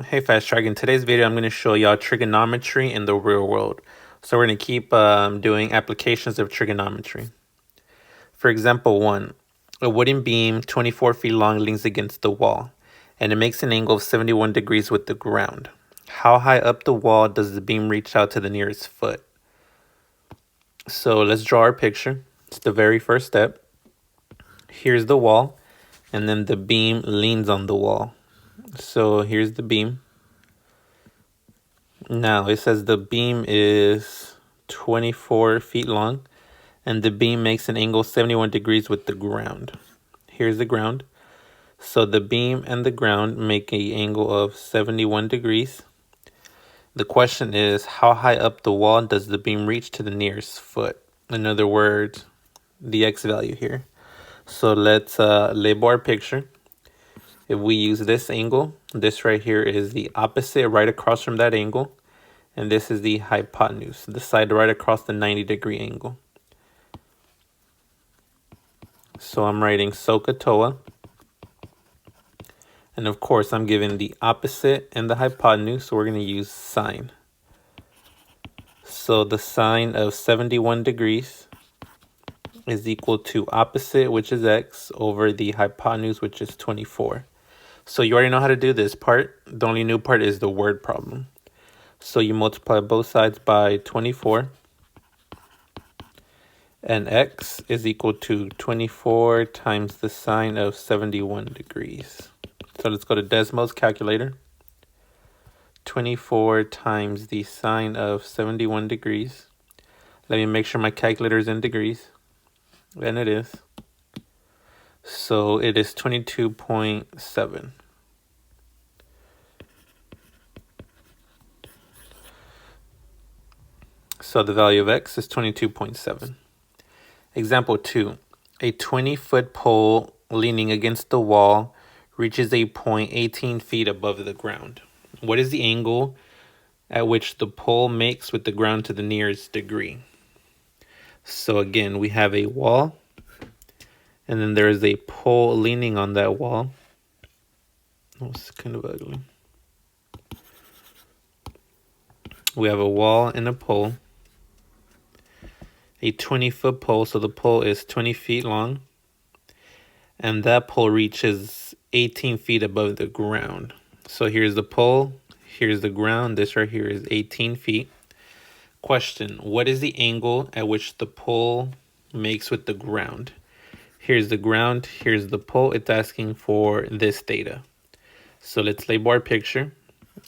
Hey Fast Track, in today's video I'm going to show y'all trigonometry in the real world. So we're going to keep doing applications of trigonometry. For example 1, a wooden beam 24 feet long leans against the wall and it makes an angle of 71 degrees with the ground. How high up the wall does the beam reach out to the nearest foot? So let's draw our picture. It's the very first step. Here's the wall and then the beam leans on the wall. So here's the beam. Now it says the beam is 24 feet long and the beam makes an angle 71 degrees with the ground. Here's the ground. So the beam and the ground make an angle of 71 degrees. The question is, how high up the wall does the beam reach to the nearest foot? In other words, the x value here. So let's label our picture. If we use this angle, this right here is the opposite right across from that angle. And this is the hypotenuse, the side right across the 90-degree angle. So I'm writing SOHCAHTOA. And of course, I'm given the opposite and the hypotenuse, so we're going to use sine. So the sine of 71 degrees is equal to opposite, which is x, over the hypotenuse, which is 24. So you already know how to do this part. The only new part is the word problem. So you multiply both sides by 24. And x is equal to 24 times the sine of 71 degrees. So let's go to Desmos calculator. 24 times the sine of 71 degrees. Let me make sure my calculator is in degrees. And it is. So it is 22.7. So the value of x is 22.7. Example 2. A 20-foot pole leaning against the wall reaches a point 18 feet above the ground. What is the angle at which the pole makes with the ground to the nearest degree? So again, we have a wall, and then there is a pole leaning on that wall. Oh, it's kind of ugly. We have a wall and a pole. A 20-foot pole, so the pole is 20 feet long. And that pole reaches 18 feet above the ground. So here's the pole, here's the ground, this right here is 18 feet. Question, what is the angle at which the pole makes with the ground? Here's the ground, here's the pole. It's asking for this data. So let's label our picture.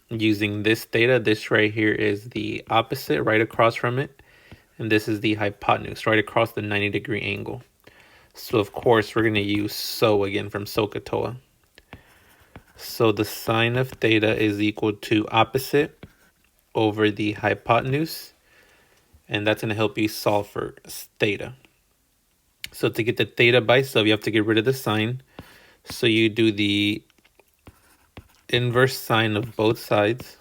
Using this data, this right here is the opposite right across from it. And this is the hypotenuse right across the 90-degree angle. So of course, we're going to use SO again from SOHCAHTOA. So the sine of theta is equal to opposite over the hypotenuse. And that's going to help you solve for theta. So to get the theta by sub, you have to get rid of the sine. So you do the inverse sine of both sides.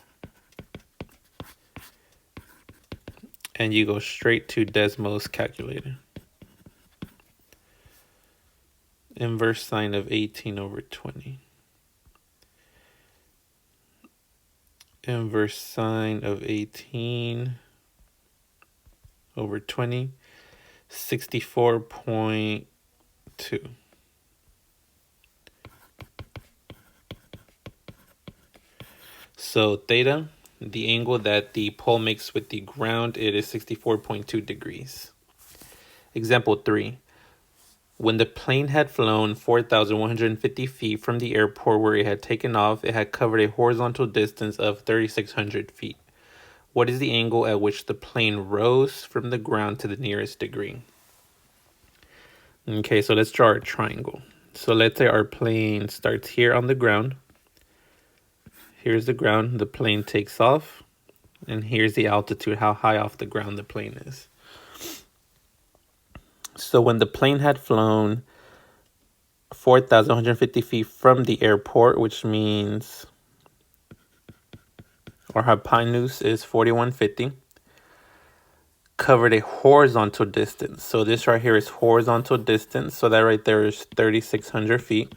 And you go straight to Desmos calculator. Inverse sine of 18 over 20. Inverse sine of 18 over 20, 64.2. So theta, the angle that the pole makes with the ground, it is 64.2 degrees. Example 3. When the plane had flown 4,150 feet from the airport where it had taken off, it had covered a horizontal distance of 3,600 feet. What is the angle at which the plane rose from the ground to the nearest degree? Okay, so let's draw a triangle. So let's say our plane starts here on the ground. Here's the ground, the plane takes off. And here's the altitude, how high off the ground the plane is. So when the plane had flown 4,150 feet from the airport, which means our hypotenuse is 4,150, covered a horizontal distance. So this right here is horizontal distance. So that right there is 3,600 feet.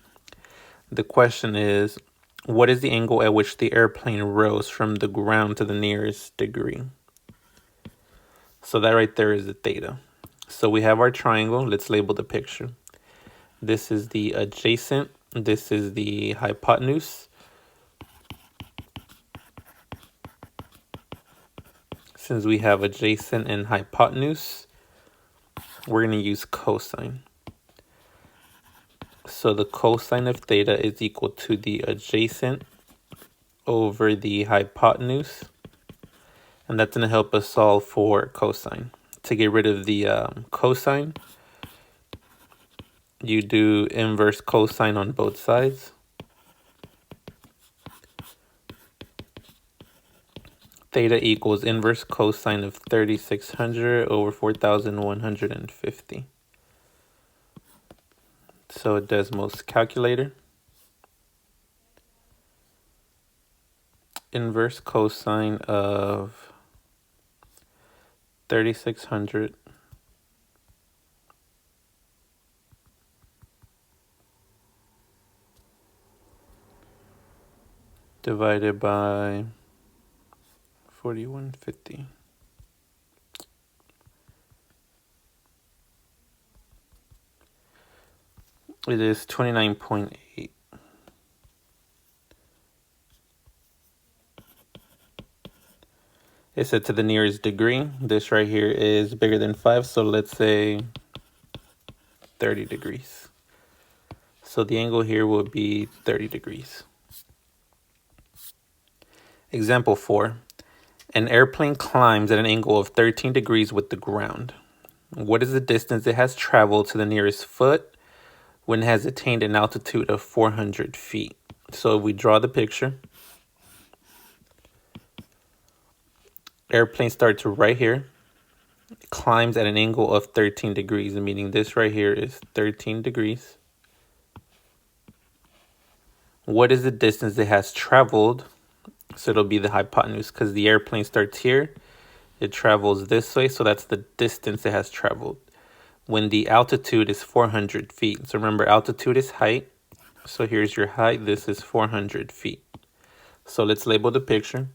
The question is, What is the angle at which the airplane rose from the ground to the nearest degree? So that right there is the theta. So we have our triangle. Let's label the picture. This is the adjacent. This is the hypotenuse. Since we have adjacent and hypotenuse, we're going to use cosine. So the cosine of theta is equal to the adjacent over the hypotenuse. And that's going to help us solve for cosine. To get rid of the cosine, you do inverse cosine on both sides. Theta equals inverse cosine of 3600 over 4150. So it Desmos calculator. Inverse cosine of 3600 divided by 4150. It is 29.8. It said to the nearest degree. This right here is bigger than 5, so let's say 30 degrees. So the angle here will be 30 degrees. Example 4. An airplane climbs at an angle of 13 degrees with the ground. What is the distance it has traveled to the nearest foot when it has attained an altitude of 400 feet? So if we draw the picture, airplane starts right here, climbs at an angle of 13 degrees, meaning this right here is 13 degrees. What is the distance it has traveled? So it'll be the hypotenuse, because the airplane starts here, it travels this way, so that's the distance it has traveled when the altitude is 400 feet. So remember, altitude is height. So here's your height. This is 400 feet. So let's label the picture.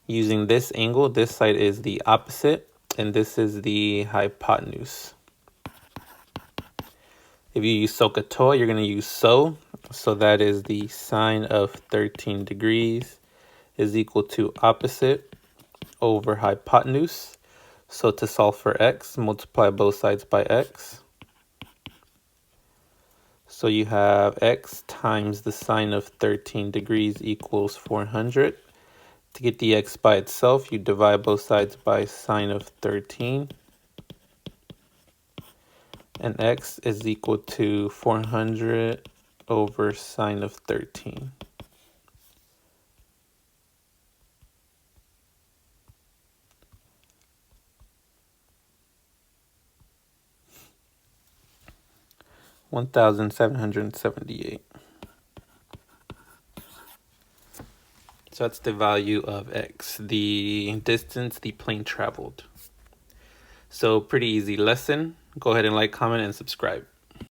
Using this angle, this side is the opposite, and this is the hypotenuse. If you use SOHCAHTOA, you're going to use SO. So that is the sine of 13 degrees is equal to opposite over hypotenuse. So to solve for x, multiply both sides by x. So you have x times the sine of 13 degrees equals 400. To get the x by itself, you divide both sides by sine of 13. And x is equal to 400 over sine of 13. $1,778. So that's the value of x, the distance the plane traveled. So pretty easy lesson. Go ahead and like, comment, and subscribe.